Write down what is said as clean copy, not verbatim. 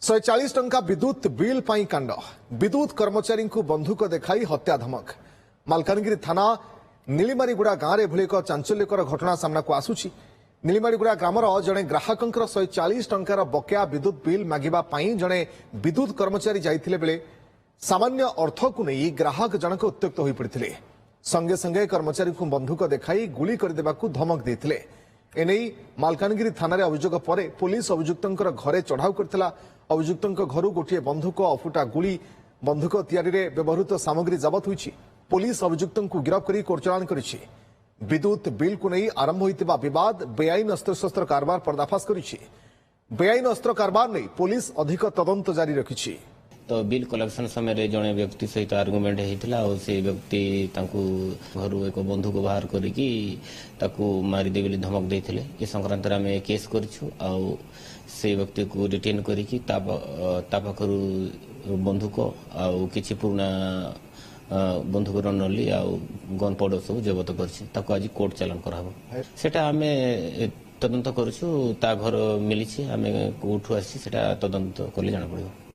140 टंका विद्युत बिल पाई कांड विद्युत कर्मचारी को बंधुक देखाई हत्या धमक मालकानगिरी थाना नीलिमारीगुड़ा गांव में एक चांचल्यकर घटना सामना को आसुची। नीलिमारीगुड़ा ग्रामर जड़े ग्राहक 140 टंकार बकेया विद्युत बिल मागिबा पाई जड़े विद्युत कर्मचारी जाइथिले बेले सामान्य अर्थ को नहीं ग्राहक जनक उत्त्यक्त हो पड़ते संगे संगे कर्मचारी को बंधुक देखाई गुली करदेबाकू धमक देते एने मालकानगिरी थाना अभियोग पर पुलिस अभियुक्तर घरे चढ़ाऊ करथिला। अभियुक्तर घर गोटे बंधुक अफुटा गुली बंधुक तैयारी व्यवहृत सामग्री जबत होईछि। पुलिस अभियुक्तों को गिरफ्त कर कोर्ट चालान करिछि। विद्युत बिल को नहीं आरंभ होइतिबा विवाद बेआईन अस्त्रशस्त्र कारबार पर्दाफाश करिछि। बेआईन अस्त्र कारबार नहीं पुलिस अधिक तदंत जारी रखिछि। तो बिल कलेक्शन समय जड़े व्यक्ति सहित आर्गुमेंट होता से व्यक्ति घर एक बंधुक बाहर करिकी मारिदे बोली धमक देते ये संक्रांत आम केस करूँ से व्यक्ति को रिटेन करिकी पाखर बंधुक आउ कि पुराना बंधुक नली आ गन पाउडर सब जबत कर आज कोर्ट चालान कराब सेटा आम तदंत करूँ घर मिली आम कोर्ट आसी तदंत कले जाना पड़ो।